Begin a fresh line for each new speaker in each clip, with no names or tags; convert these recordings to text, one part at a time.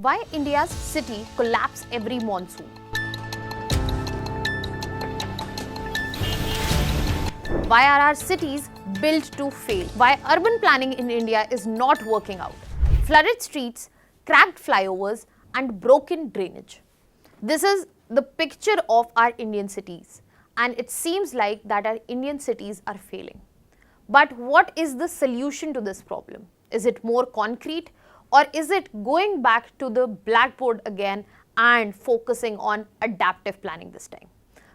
Why India's city collapse every monsoon? Why are our cities built to fail? Why urban planning in India is not working out? Flooded streets, cracked flyovers, and broken drainage. This is the picture of our Indian cities, and it seems like that our Indian cities are failing. But what is the solution to this problem? Is it more concrete, or is it going back to the blackboard again and focusing on adaptive planning this time?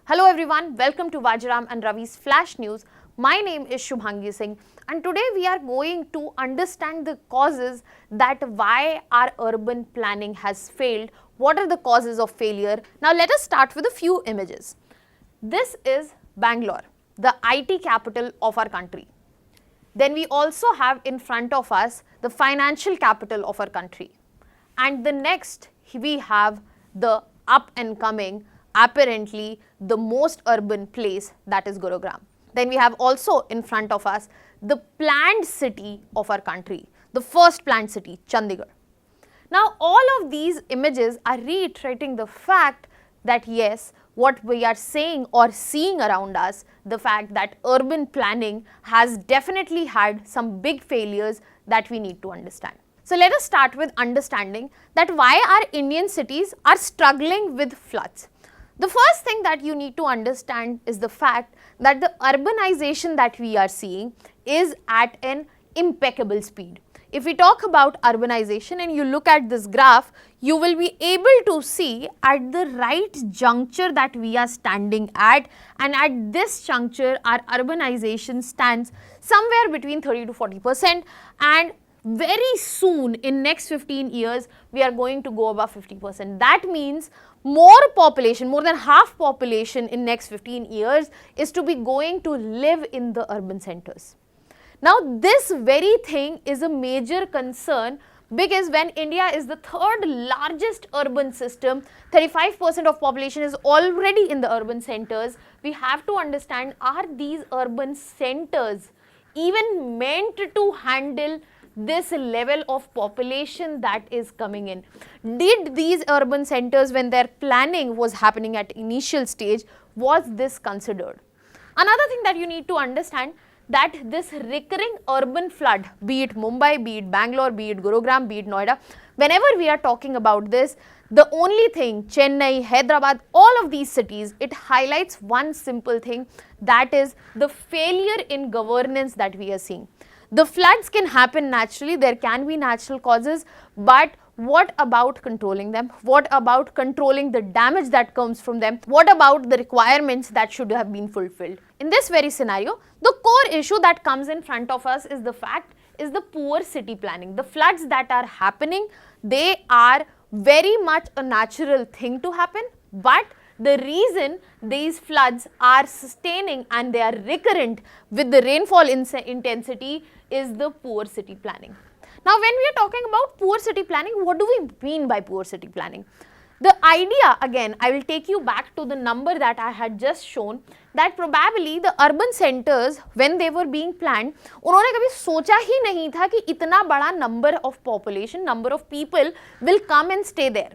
Hello everyone, welcome to Vajiram and Ravi's Flash News. My name is Shubhangi Singh, and today we are going to understand the causes that why our urban planning has failed. What are the causes of failure? Now let us start with a few images. This is Bangalore, the IT capital of our country. Then we also have in front of us the financial capital of our country. And the next we have the up and coming, apparently the most urban place, that is Gurugram. Then we have also in front of us the planned city of our country, the first planned city, Chandigarh. Now all of these images are reiterating the fact that yes, what we are saying or seeing around us, the fact that urban planning has definitely had some big failures that we need to understand. So let us start with understanding that why our Indian cities are struggling with floods. The first thing that you need to understand is the fact that the urbanization that we are seeing is at an impeccable speed. If we talk about urbanization and you look at this graph, you will be able to see at the right juncture that we are standing at, and at this juncture our urbanization stands somewhere between 30 to 40%, and very soon in next 15 years we are going to go above 50%. That means more population, more than half population in next 15 years is to be going to live in the urban centers. Now this very thing is a major concern, because when India is the third largest urban system, 35% of population is already in the urban centers, we have to understand, are these urban centers even meant to handle this level of population that is coming in? Did these urban centers, when their planning was happening at initial stage, was this considered? Another thing that you need to understand, that this recurring urban flood, be it Mumbai, be it Bangalore, be it Gurugram, be it Noida, whenever we are talking about this, the only thing, Chennai, Hyderabad, all of these cities, it highlights one simple thing, that is the failure in governance that we are seeing. The floods can happen naturally, there can be natural causes, but what about controlling them? What about controlling the damage that comes from them? What about the requirements that should have been fulfilled? In this very scenario, the core issue that comes in front of us is the poor city planning. The floods that are happening, they are very much a natural thing to happen, but the reason these floods are sustaining and they are recurrent with the rainfall intensity is the poor city planning. Now when we are talking about poor city planning, what do we mean by poor city planning? The idea, again, I will take you back to the number that I had just shown, that probably the urban centers, when they were being planned, उन्होंने कभी सोचा ही नहीं था कि इतना बड़ा number of population, number of people will come and stay there.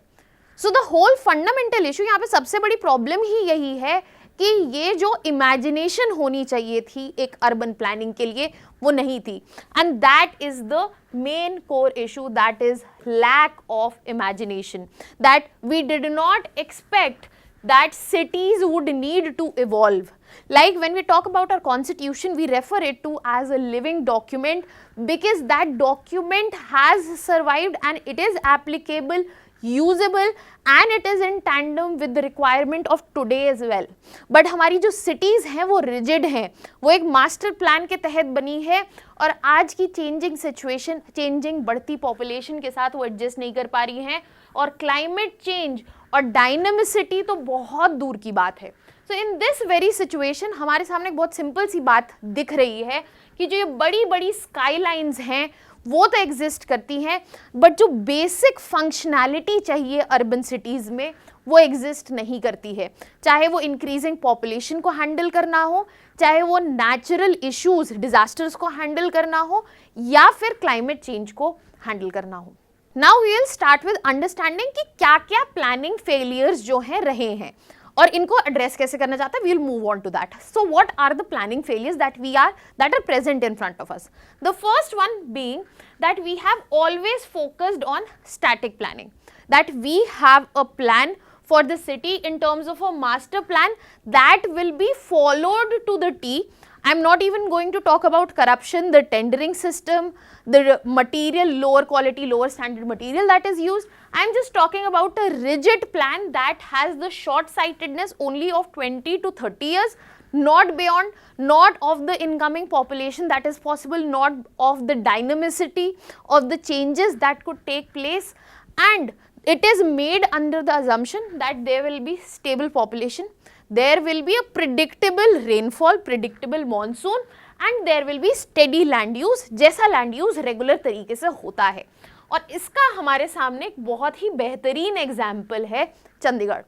So the whole fundamental issue, यहाँ पे सबसे बड़ी problem ही यही है कि ये जो इमेजिनेशन होनी चाहिए थी एक अर्बन प्लानिंग के लिए, वो नहीं थी. And that is the main core issue, that is lack of imagination, that we did not expect that cities would need to evolve. Like when we talk about our constitution, we refer it to as a living document, because that document has survived and it is applicable, usable, and it is in tandem with the requirement of today as well. But हमारी जो cities हैं वो rigid हैं, वो एक master plan के तहत बनी है, और आज की changing situation, changing बढ़ती population के साथ वो adjust नहीं कर पा रही हैं, और climate change और डायनामिसिटी तो बहुत दूर की बात है. सो इन दिस वेरी सिचुएशन हमारे सामने एक बहुत सिंपल सी बात दिख रही है कि जो ये बड़ी बड़ी स्काईलाइंस हैं वो तो एग्जिस्ट करती हैं, बट जो बेसिक फंक्शनैलिटी चाहिए अर्बन सिटीज़ में वो एग्जिस्ट नहीं करती है. चाहे वो इंक्रीजिंग पॉपुलेशन को हैंडल करना हो, चाहे वो नेचुरल इश्यूज डिजास्टर्स को हैंडल करना हो, या फिर क्लाइमेट चेंज को हैंडल करना हो. Now we will start with understanding कि क्या क्या planning failures जो हैं रहे हैं और इनको address कैसे करना चाहते हैं. We will move on to that. So what are the planning failures that are present in front of us? The first one being that we have always focused on static planning, that we have a plan for the city in terms of a master plan that will be followed to the T. I am not even going to talk about corruption, the tendering system, the material, lower quality, lower standard material that is used. I am just talking about a rigid plan that has the short-sightedness only of 20 to 30 years, not beyond, not of the incoming population that is possible, not of the dynamicity of the changes that could take place, and it is made under the assumption that there will be stable population, there will be a predictable rainfall, predictable monsoon, and there will be steady land use, जैसा land use regular तरीके से होता है. और इसका हमारे सामने एक बहुत ही बेहतरीन एग्जाम्पल है चंडीगढ़.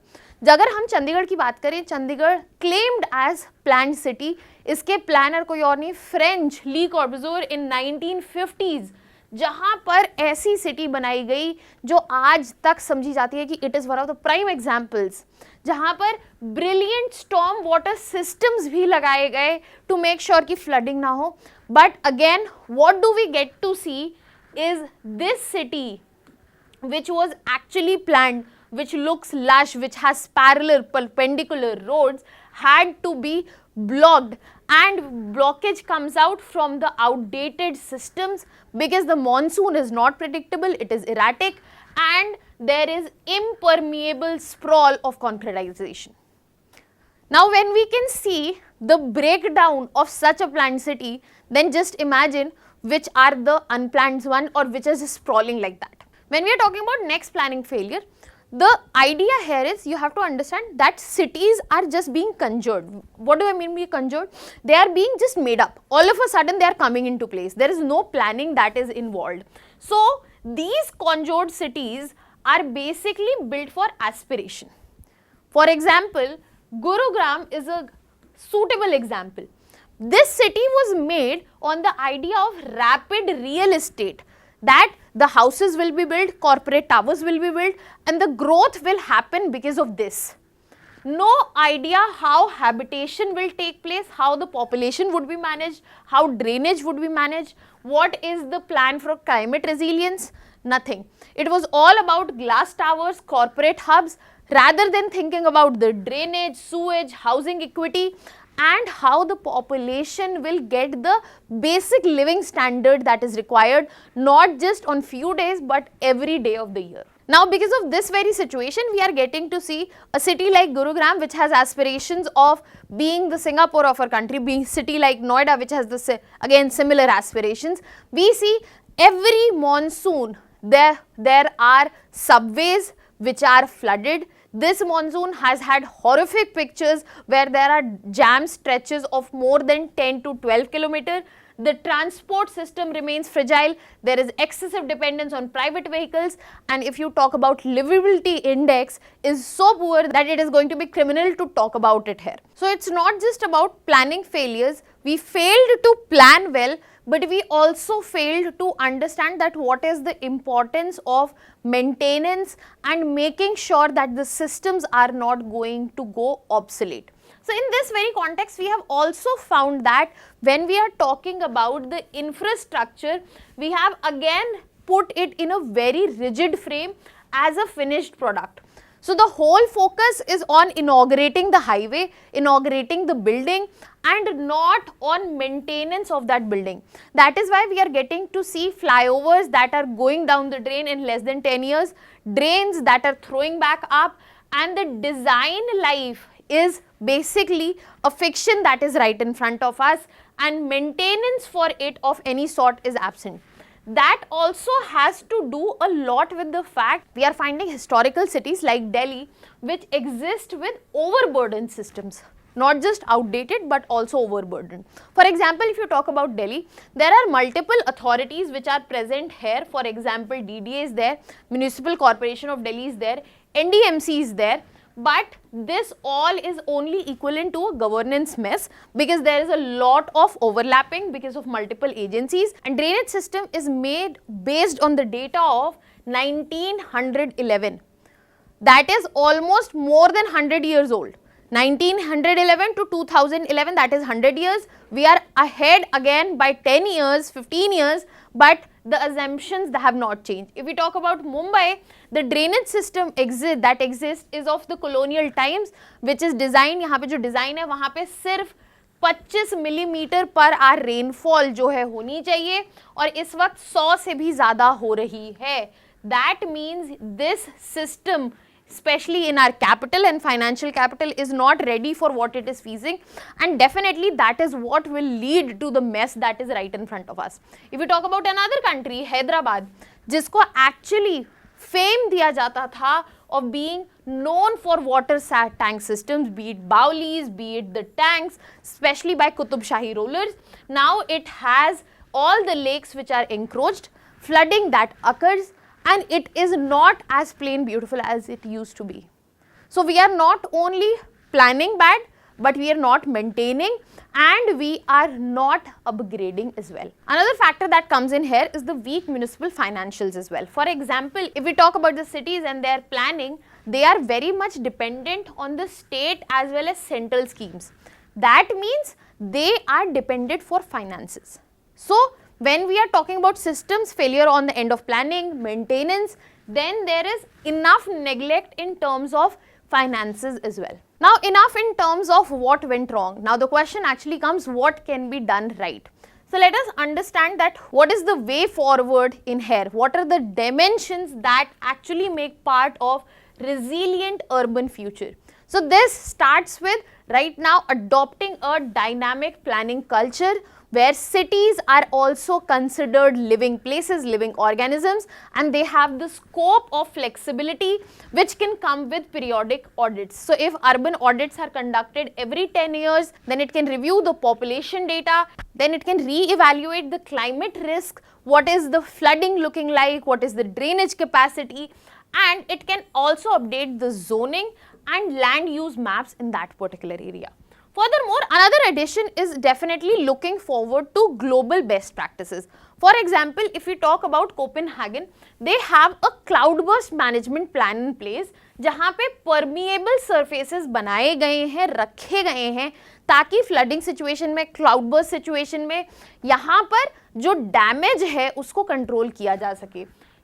अगर हम चंडीगढ़ की बात करें, Chandigarh claimed as planned city. इसके प्लानर कोई और नहीं, फ्रेंच ली कॉर्बुज़िएर इन 1950s, जहां पर ऐसी सिटी बनाई गई जो आज तक समझी जाती है कि it is one of the prime examples, जहां पर ब्रिलियंट स्टॉर्म वाटर सिस्टम्स भी लगाए गए टू मेक श्योर कि फ्लडिंग ना हो. But again what do we get to see is this city which was actually planned, which looks lush, which has parallel perpendicular roads, had to be blocked, and blockage comes out from the outdated systems because the monsoon is not predictable, it is erratic, and there is impermeable sprawl of concretization. Now when we can see the breakdown of such a planned city, then just imagine which are the unplanned one or which is sprawling like that. When we are talking about next planning failure, the idea here is you have to understand that cities are just being conjured. What do I mean by conjured? They are being just made up. All of a sudden they are coming into place. There is no planning that is involved. So these conjured cities are basically built for aspiration. For example, Gurugram is a suitable example. This city was made on the idea of rapid real estate, that the houses will be built, corporate towers will be built, and the growth will happen because of this. No idea how habitation will take place, how the population would be managed, how drainage would be managed, what is the plan for climate resilience, nothing. It was all about glass towers, corporate hubs, rather than thinking about the drainage, sewage, housing equity, and how the population will get the basic living standard that is required, not just on few days but every day of the year. Now because of this very situation, we are getting to see a city like Gurugram, which has aspirations of being the Singapore of our country, being city like Noida, which has the again similar aspirations. We see every monsoon there are subways which are flooded. This monsoon has had horrific pictures where there are jam stretches of more than 10 to 12 kilometers. The transport system remains fragile. There is excessive dependence on private vehicles, and if you talk about livability index is so poor that it is going to be criminal to talk about it here. So it's not just about planning failures. We failed to plan well, but we also failed to understand that what is the importance of maintenance and making sure that the systems are not going to go obsolete. So in this very context, we have also found that when we are talking about the infrastructure, we have again put it in a very rigid frame as a finished product. So the whole focus is on inaugurating the highway, inaugurating the building, and not on maintenance of that building. That is why we are getting to see flyovers that are going down the drain in less than 10 years, drains that are throwing back up, and the design life is basically a fiction that is right in front of us, and maintenance for it of any sort is absent. That also has to do a lot with the fact we are finding historical cities like Delhi which exist with overburdened systems, not just outdated but also overburdened. For example, if you talk about Delhi, there are multiple authorities which are present here. For example, DDA is there, Municipal Corporation of Delhi is there, NDMC is there. But this all is only equivalent to a governance mess because there is a lot of overlapping because of multiple agencies, and drainage system is made based on the data of 1911. That is almost more than 100 years old. 1911 to 2011, that is 100 years. We are ahead again by 10 years, 15 years, but the assumptions that have not changed. If we talk about Mumbai, the drainage system that exists is of the colonial times, which is designed, यहाँ पे जो design है वहाँ पे सिर्फ 25 millimetre पर are rainfall जो है होनी चाहिए और इस वक्त 100 से भी ज़्यादा हो रही है. That means this system, especially in our capital and financial capital, is not ready for what it is facing, and definitely that is what will lead to the mess that is right in front of us. If we talk about another country, Hyderabad, जिसको actually fame दिया जाता था of being known for water tank systems, be it Baulis, be it the tanks, especially by Qutub Shahi rulers. Now it has all the lakes which are encroached, flooding that occurs, and it is not as plain beautiful as it used to be. So we are not only planning bad, but we are not maintaining, and we are not upgrading as well. Another factor that comes in here is the weak municipal financials as well. For example, if we talk about the cities and their planning, they are very much dependent on the state as well as central schemes. That means they are dependent for finances. So when we are talking about systems failure on the end of planning, maintenance, then there is enough neglect in terms of finances as well. Now enough in terms of what went wrong. Now the question actually comes, what can be done right? So let us understand that what is the way forward in here? What are the dimensions that actually make part of resilient urban future? So this starts with right now adopting a dynamic planning culture where cities are also considered living places, living organisms, and they have the scope of flexibility which can come with periodic audits. So if urban audits are conducted every 10 years, then it can review the population data, then it can re-evaluate the climate risk, what is the flooding looking like, what is the drainage capacity, and it can also update the zoning and land use maps in that particular area. Furthermore, another addition is definitely looking forward to global best practices. For example, if we talk about Copenhagen, they have a cloudburst management plan in place जहाँ पे permeable surfaces बनाए गए हैं, रखे गए हैं ताकि flooding situation में, cloudburst situation में यहाँ पर जो damage है उसको control किया जा सके.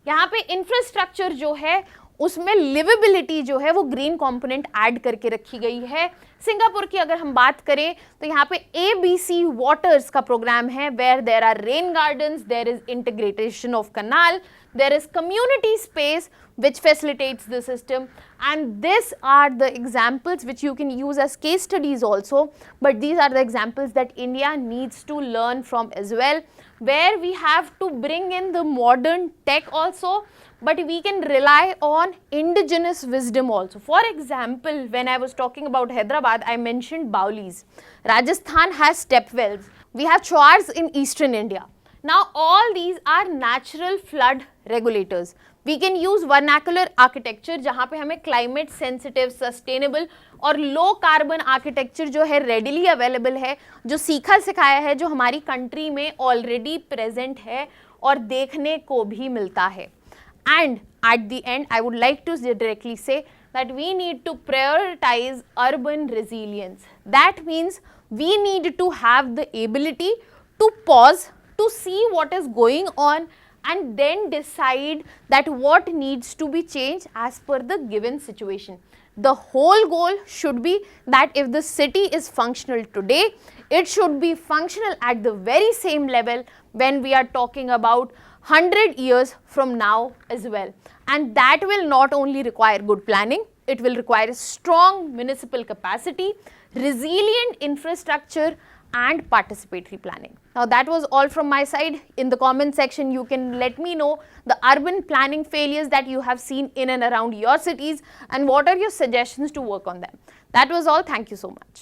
यहाँ पे infrastructure जो है उसमें लिवेबिलिटी जो है वो ग्रीन कंपोनेंट ऐड करके रखी गई है. सिंगापुर की अगर हम बात करें तो यहाँ पे ABC वाटर्स का प्रोग्राम है where there are rain gardens, there is integration of canal, there is community space which facilitates the system, and these are the examples which you can use as case studies also, but these are the examples that India needs to learn from as well, where we have to bring in the modern tech also, but we can rely on indigenous wisdom also. For example, when I was talking about Hyderabad, I mentioned Baulis. Rajasthan has step wells. We have chars in eastern India. Now all these are natural flood regulators. We can use vernacular architecture जहाँ पे हमें climate sensitive, sustainable और low carbon architecture जो है readily available है, जो सीखा सिखाया है, जो हमारी country में already present है और देखने को भी मिलता है. And at the end, I would like to directly say that we need to prioritize urban resilience. That means we need to have the ability to pause, to see what is going on, and then decide that what needs to be changed as per the given situation. The whole goal should be that if the city is functional today, it should be functional at the very same level when we are talking about 100 years from now as well. And that will not only require good planning, it will require strong municipal capacity, resilient infrastructure, and participatory planning. Now that was all from my side. In the comment section, you can let me know the urban planning failures that you have seen in and around your cities and what are your suggestions to work on them. That was all. Thank you so much.